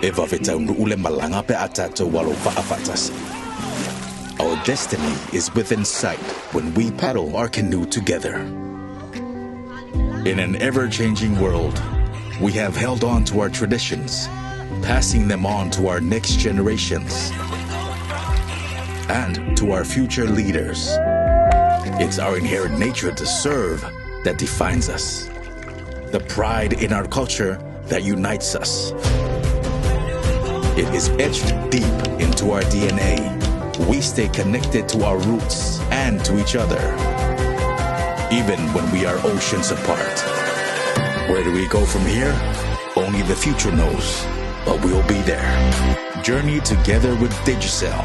Eva vetau ule malanga pe atato walo fa'afatas. Our destiny is within sight when we paddle our canoe together. In an ever-changing world, we have held on to our traditions, passing them on to our next generations and to our future leaders. It's our inherent nature to serve that defines us, the pride in our culture that unites us. It is etched deep into our DNA. We stay connected to our roots and to each other, even when we are oceans apart. Where do we go from here? Only the future knows, but we'll be there. Journey together with Digicel.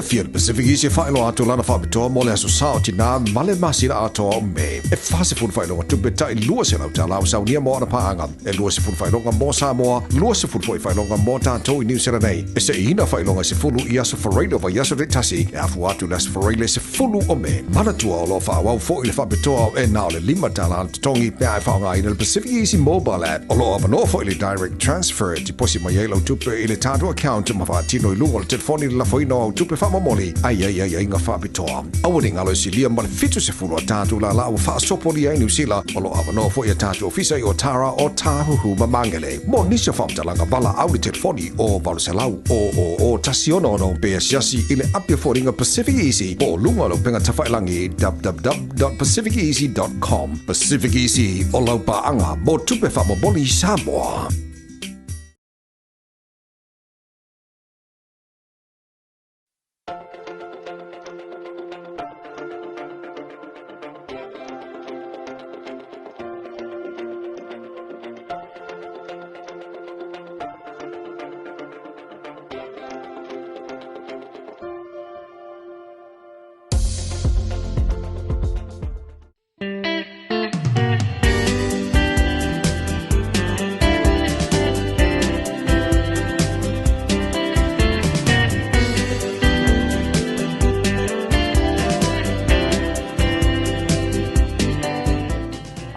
Fia Pacific Easy Filo ato lana whabitoa mole aso sao tina male masira atoa o me. Whase fun whainonga tupeta lua se lau talau sau nia moana paanga. Lua se fun whainonga mo Samoa, lua se fun whainonga mo tātou I New Zealand nei. Se ina whainonga se fulu I aso whareino wa yaso re tasi. Afu atu nas whareile se fulu o me. Mana tua o lo whawau fo I le whabitoa e nao le lima tala tongi pea e whaonga I le Pacific Easy mobile app. O lo avano fo I le direct transfer ti posi mai e lau tupe I le tātou account ma whaatino I lungo le telefoni la whaino au tupe whamamoli. Ai ngā whabitoa. Awari ngalo si lia male fitu se fulu a tātou la lau whaasopoli ai New Zealand. O lo avano fo I a tātou ofisa I o Tara o Tāhuhu Mamangele. Mo nisha whamtalanga wala au le telefoni o Valuselau o Tasiono no Bea Siasi I le apia fōringa Pacific Easy o lunga lo penga tawhailangi www.pacificeasy.com. Pacific Easy o lau paanga mo tupe whamamoli Samoa.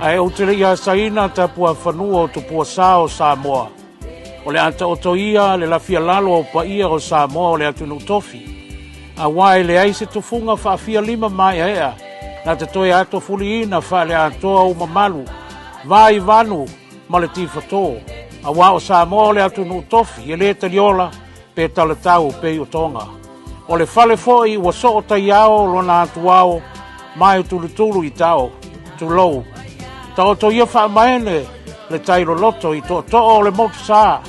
Ai o te ia saina ta pua whanua o tu pua sao Samoa. O le anta o toia le lafia lalo o paia o Samoa o le atunu tofi. A wai le aise tufunga whaafia lima mai ea. Na te toi ato fuli ina wha le atoa o mamalu. Vai vanu ma le tifatoa. A wā o Samoa o le atunu tofi e le taliola pe talatau pe o tonga. O le fale foi ua so o taiao lona atuao mai o tulutulu I tao. Tulou. Tao to ia wha maene le tairo loto I to o le motu saa.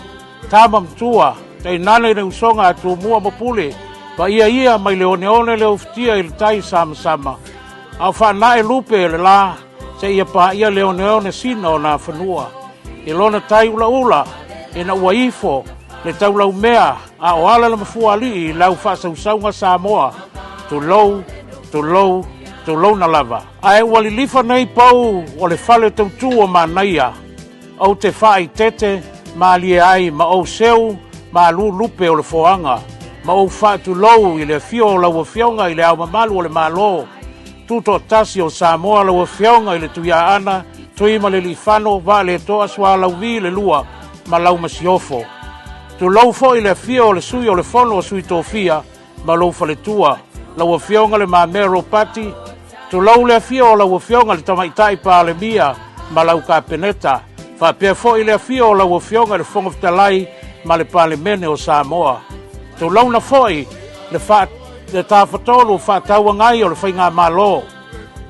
Tama mtua, tei nane le usonga atu mua mapule. Pa ia mai le one le uftia I le tai sama. Au wha nae lupe le la, se ia pa ia le one sina o na whanua. I lona tai ula, e na ua ifo, le taulau mea, a o ala le mafua li I lau wha sausaunga Samoa. Tulou na lava. Ai wali lifa nei pau o le fale tautu o manaia. Au te whai tete, ma lie ai, ma au seu, ma lu lupe o le foanga. Ma au whatu lou I le fio o lau fionga I le au mamalu o le malo. Tuto tasi o Samoa lau fionga I le tuia ana, tui ma le lifano, va le toa swa lau vi le lua, ma lau masiofo. Tu lou fo I le fio o le sui o le fono o sui tofia, ma lou fale tua. Lau fionga le ma mero pati, tu lau le fio o lau fionga le tamaitai pa le mia, ma lau ka peneta. Fa pe fo I le fio o lau fionga le fonga fitalai, ma le pale mene o Samoa. Tu lau na foi, le tafatolu fa taua ngai o le whainga malo.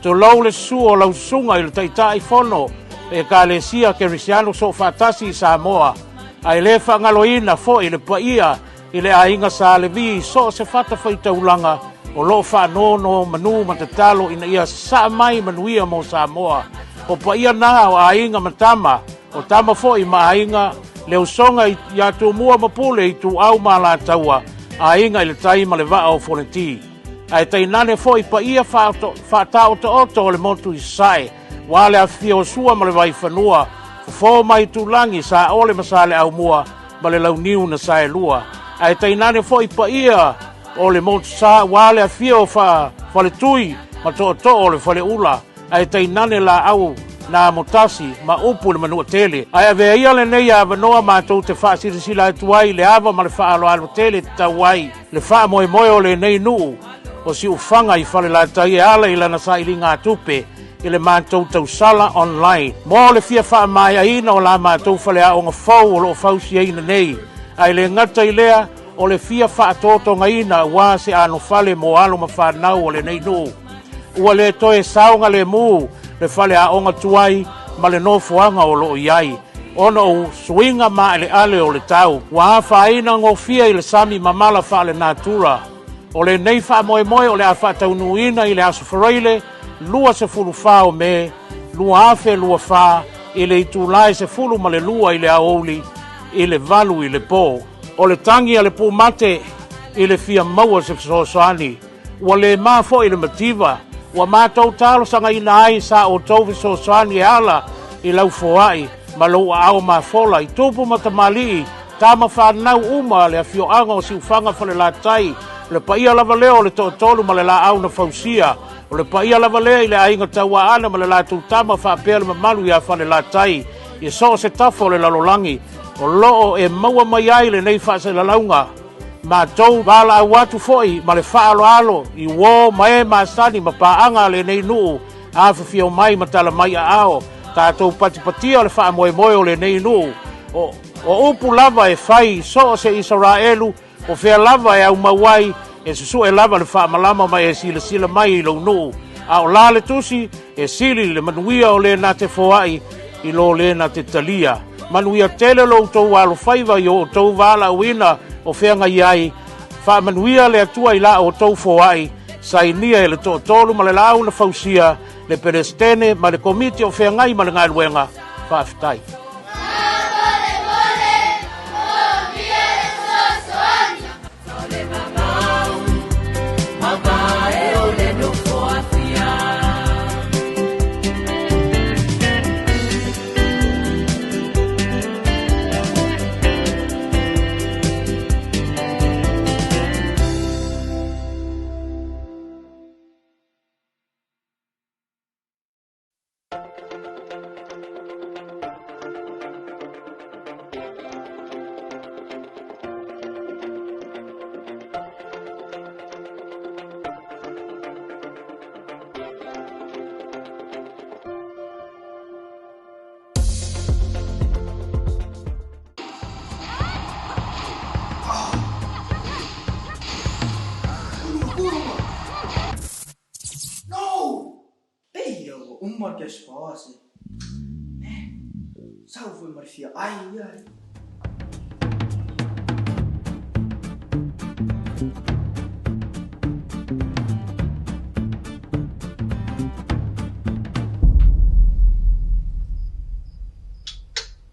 Tu lau le su o lau sunga I le taitai fono, e ka le sia ke risiano so fatasi I Samoa. Ai le whangaloina foi le paia, I le ainga sa le vi, so se fata fai taulanga, o lo whanono manu matatalo ina ia sa mai manuia mo Samoa. O paia na o ainga matama, o tama foi ma ainga, le usonga I atu mua mapule I tu au ma la taua, ainga I le taima le vaa o foneti. Ai tainane foi paia whatao to oto le motu I sai, wale a fio sua ma le vai whanua, fo mai tu langi sa ole masale au mua, ma le lau niu na sai lua. Ai tainane foi paia, o le motu sa wale a fio whale tui, ma to o le whale ula, ai tainane la au, na motasi ma upu le manua tele. Ai ave ia le nei a vanoa mātou te wha sirisila tuai le ava ma le wha alo tele te tauai. Le wha moe o le nei nuu o si ufanga I whale la tai ala I lana sa ili ngā tupe I le mātou tau sala online. Mo le fia wha mai aina o la mātou whale a o ngā fau o lo fau si aina nei. Ai le ngata I lea o le fia wha atoto ngaina wā se ano whale mo alo ma whanau o le nei nuu. Ua le toe saunga le mū le fale a onga tuai ma le nofoanga o lo iai. Ona o swinga ma ele ale o le tau. Wa whaina ngofia I le sami mamala wha le natura. O le nei wha moe o le a wha taunuina I le aso whareile, lua se fulu wha o me, lua afe lua wha, I le itu lai se fulu ma le lua I le aoli, I le valu I le po. O le tangi a le pu mate, I le fia maua se sosoani. Wa le maa fo I le mativa, wa mātou talo sanga ina ai sa o tauwi so soani ala I lau foai, ma lau ao ma fola I tupu matamali, tama whanau uma le a fio anga o si ufanga fale la tai, le paia lava leo le tolu ma le la au na fausia, o le paia lava leo I le ainga taua ana ma le la tūtama whapea le mamalu ia fale la tai, I so se tafo le lalolangi, o loo e maua mai ai le nei wha se lalaunga, ma tau wala au atu foi ma le whaalo alo I wo mae ma sani ma paanga le nei nuu a whiwhio mai ma tala mai a ao tātou patipatia le wha moe o le nei nuu o upu lava e whai so se Israelu o whea lava e au mawai e susu e lava le wha malama mai e sila mai I lo nuu a o la le tusi e sili le manuia o le na te foai I lo le na te talia manuia tele lo tau walo whaiva I o tau wala uina o whenga iai, wha manuia le atua I la o tau foai, sa inia e le tolu ma le lau na fausia, le perestene ma le komiti o whengai ma le ngai luenga, wha afitai. Umar que espaço. Salve, Marfia. Ai.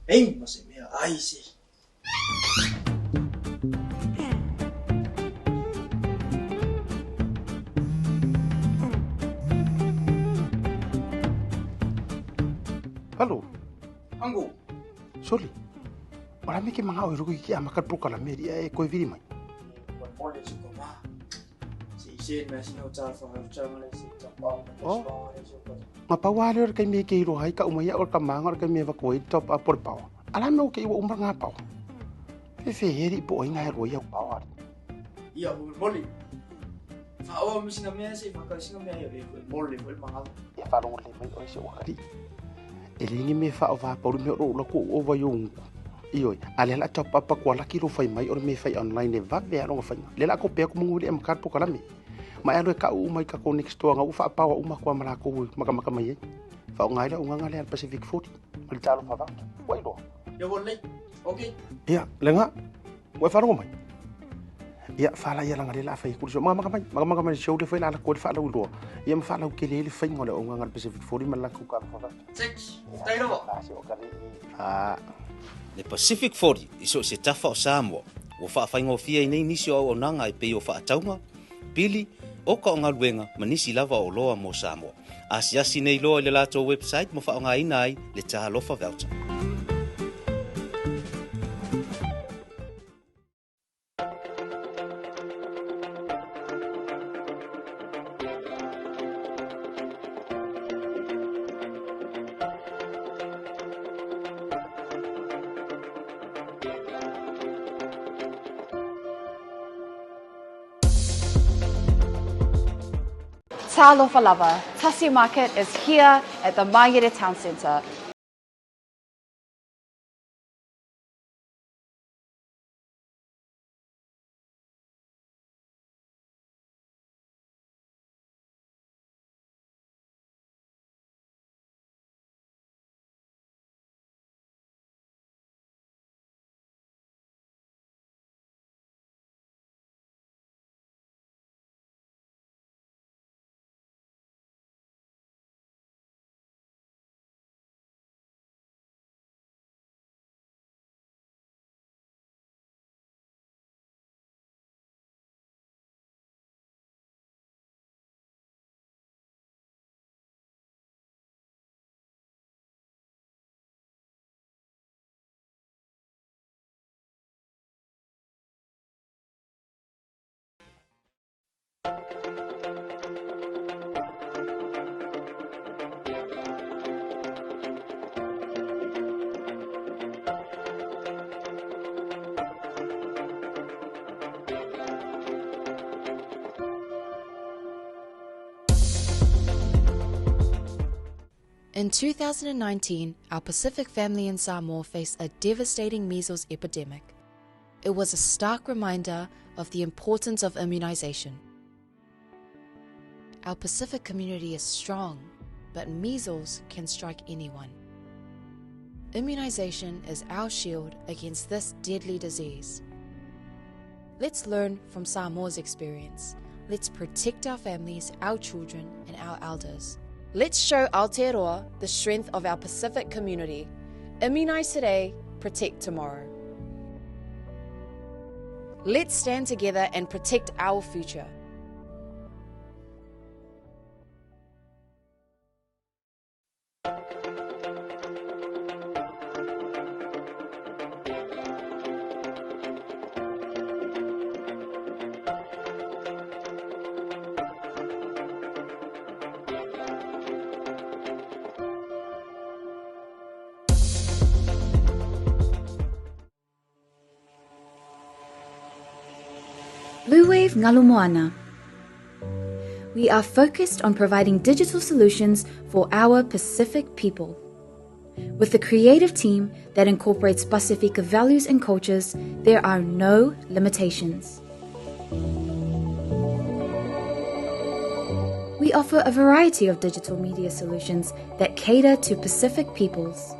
Ei, mas é minha. Ai, sim. Halo, Anggo. Soli. Marami ke mga oiro ki amakat pro kala meri ko viri mai. Boleh juga mah. Si masih nak ucap Malaysia. Oh. Mapawale kay me ke ro hai ka umaya or kamanga kay me va ko top up por pau. Ala no ke umra nga pau. Fe heri po inga ro ya pau. Iya, boleh. Fao misi namanya sih, maka sih namanya ya boleh mahal. Ya falong le mai o se wakati. Elingi me fa va por me ro la ko o va yung. Iyo, ale la top up ko la ki ro fai mai or me fai online e va be ro fai. Le la ko pe ko munguli am kar po kala me. Ma alo ka u mai ka ko next to nga u fa pa wa ko mala ko maka mai. Fa ngai la unga ngale Pacific 40. Mal talo fa va. Wai do. Ya boleh. Okey. Ya, lenga. Wa fa ro mai. Ya fala ya langa la fai kurso mama kama show de fai la ko fa la do. Ya ma fa la ke le fai ngole unga ngal Pacific 40 mal la ko ka fa. 6. Stay lo. Le Pacific 40 iso se tafa o Samoa. Wo fa faingo fia nei nisi o nanga e pe o fa taunga. Pili o ka nga luenga manisi lava o loa mo Samoa. Asiasi nei loa le lato website mo fa nga inai le taha lofa voucher. Talofa Lava, Tassie Market is here at the Maire Town Centre. In 2019, our Pacific family in Samoa faced a devastating measles epidemic. It was a stark reminder of the importance of immunization. Our Pacific community is strong, but measles can strike anyone. Immunization is our shield against this deadly disease. Let's learn from Samoa's experience. Let's protect our families, our children, and our elders. Let's show Aotearoa the strength of our Pacific community. Immunize today, protect tomorrow. Let's stand together and protect our future. Bluwave Ngalumoana. We are focused on providing digital solutions for our Pacific people. With a creative team that incorporates Pasifika values and cultures, there are no limitations. We offer a variety of digital media solutions that cater to Pacific peoples.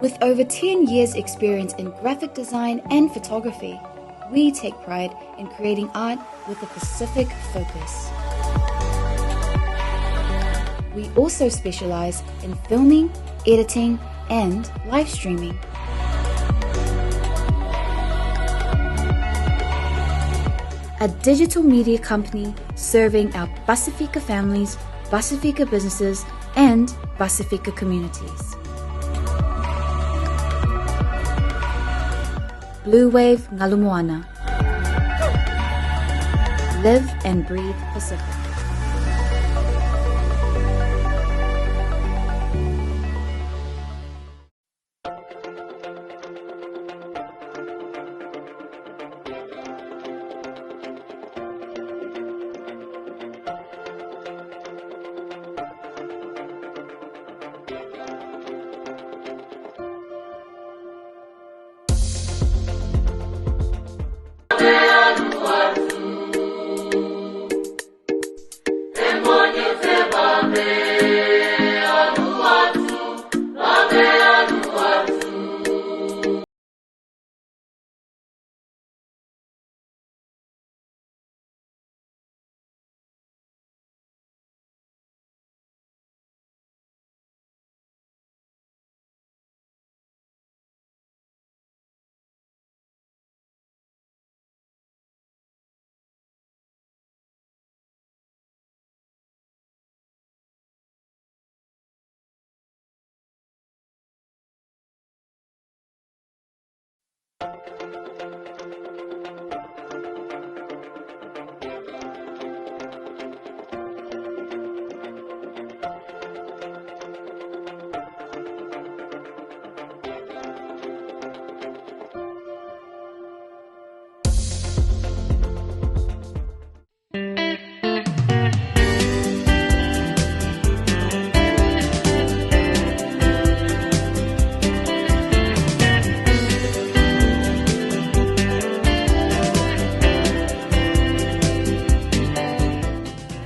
With over 10 years' experience in graphic design and photography, we take pride in creating art with a Pacific focus. We also specialize in filming, editing, and live streaming. A digital media company serving our Pasifika families, Pasifika businesses, and Pasifika communities. Bluwave Ngalumoana. Live and breathe Pacific.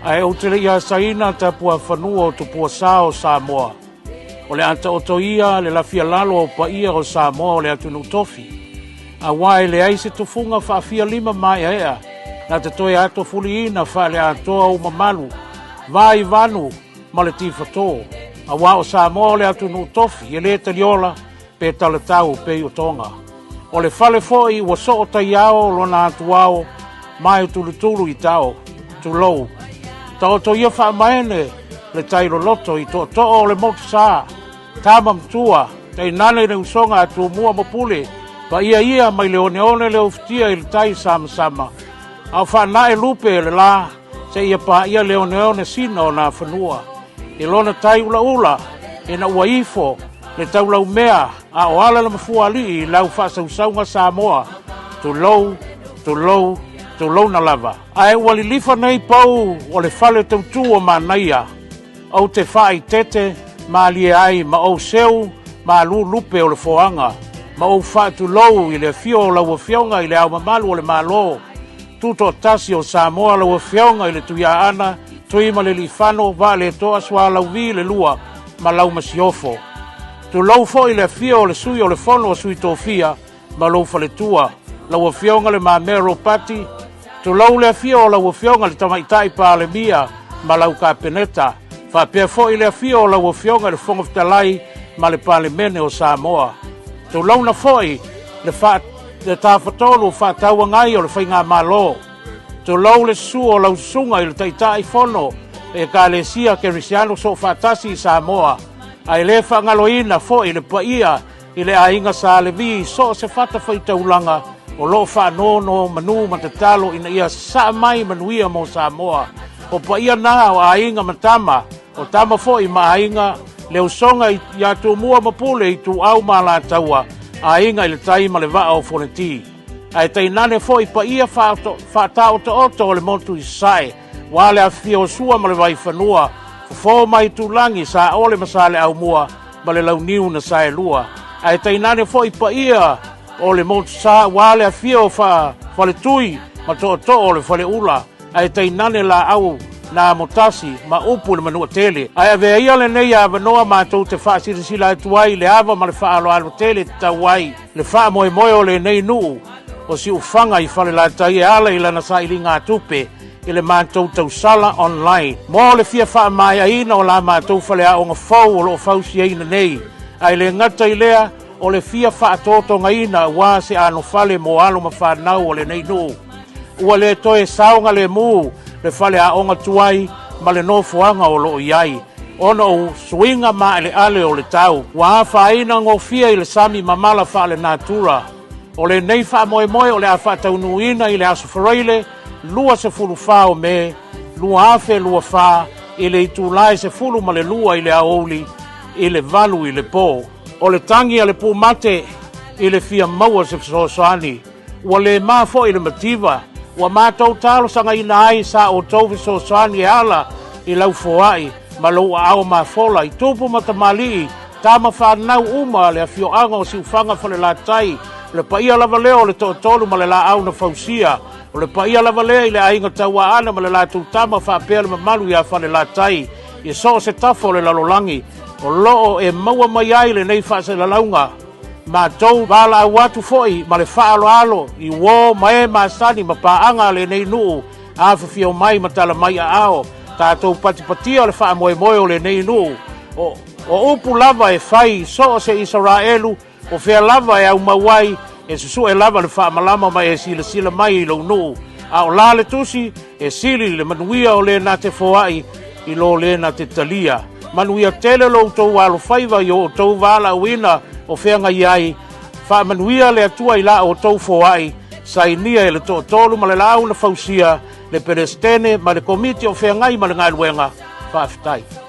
Ai o te ia saina ta pua whanua o tu pua sao Samoa. O le anta o toia le lafia lalo o pa ia o Samoa o le atunu tofi. A wai le aise tufunga whaafia lima mai ea. Na te toe ato fuli ina wha le atoa o mamalu. Vai vanu ma le tifatoa. A wā o Samoa o le atunu tofi e le taliola pe talatau pe o tonga. O le fale foi ua so o taiao lo na atuao mai tulutulu i tao. Tulou. Tau to ia wha maene le tairo loto i to o le motu saa. Tama mtua, tei nane le usonga atu mua mapule. Pa ia mai le one le uftia i le tai sama. Au wha nae lupe le la, se ia pa ia le one sina o na whanua. I lona tai ula, e na ua ifo, le tau lau mea, a o ala le mafua li i lau wha sausaunga Samoa. Tu lou na lava. Ai wali lifa nei pau o le fale tautu o manaia. Au te whai tete, ma lie ai ma au seu, ma lu lupe o le foanga. Ma au whatu lou i le fio o lau fionga i le au mamalu o le malo. Tuto tasi o Samoa lau fionga i le tuia ana, tuima le lifano, va le toa swa lau vi le lua, ma lau masiofo. Tu lou fo i le fio o le sui o le fono o sui tofia, ma lou fale tua. Lau fionga le ma mero pati, tu lau le fio o lau fionga le tamaitai pa le mia, ma lau ka peneta. Fa pe fo i le fio o lau fionga le fonga fitalai, ma le pale mene o Samoa. Tu lau na foi, le tafatolu fa taua ngai o le whainga malo. Tu lau le su o lau sunga i le taitai fono, e ka le sia ke risiano so fatasi i Samoa. Ai le whangaloina fo i le paia, i le ainga sa le vi, so se fata fai taulanga, o lo whanono manu matatalo ina ia sa mai manuia mo Samoa. O pa ia na o ainga matama, o tama fo i ma ainga, le usonga i atu mua mapule i tu au ma la taua, ainga i le taima le vaa o foneti. Ai tai nane fo i pa ia whatao te oto o le montu i sai, wale a fio sua ma le vai whanua, fo mai tu langi sa ole masale au mua, ma le lau niu na sai lua. Ai tai nane fo i pa ia, o le montu sa wale a fio whale tui, ma to o le whale ula, ai tei nane la au na motasi ma upu le manua tele ai ave ia le nei ave noa mātou te whaasirisila tuai le ava ma le whaalo alo tele tauai le wha moe moe o le nei nuu o si ufanga i whale la tai e ala i lana sa ili ngā tupe i le mātou tausala online mo le fia wha mai aina o la mātou whale a o ngā fau o lo fausi aina nei ai le ngata i lea o le fia wha atoto ngaina wā se ano whale mo alo ma whanau o le nei nuu ua le toe saunga le mū le whale a onga tuai ma le nofoanga o lo iai. Ono o swinga ma le ale o le tau. Wa whaina ngofia i le sami mamala wha le natura. O le nei wha moe moe o le a wha taunuina i le aso whareile, lua se fulu wha o me, lua afe lua wha, i le itulai se fulu ma le lua i le aoli, i le valu i le pō. O le tangi a le pū mate, i le fia maua se fisosoani. Ua le mafo i le mativa, wa mātou talo sanga ina ai sa o tau fisosoani e ala i lau foai, ma lo ao mafola i tupu matamali, tama whanau uma le a fio anga o si ufanga fale la tai, le paia lava leo le tolu ma le la au na fausia, o le paia lava leo i le ainga taua ana ma le la tūtama whapea le mamalu i a fale la tai, i so se tafo le lalolangi, o loo e maua mai ai le nei wha se la launga, ma tau wala au watu foi ma le whaalo alo i wō mae ma sani ma paanga le nei nuu a whiwhio mai ma tala mai a ao tātou patipatia le wha moe moe o le nei nuu o upu lava e whai so se Israelu o whea lava e au mawai e susu e lava le wha malama mai e sila mai i lau nuu a o la le tusi e sili le manuia o le na te foai i lo le na te talia manuia tele lo tau walo whaiva i o tau wala uina o whenga iai, wha manuia le atua i la o tau foai, sainia e le tolu ma le lau na fausia, le perestene ma le komiti o whengai ma le ngā luenga, wha fitai.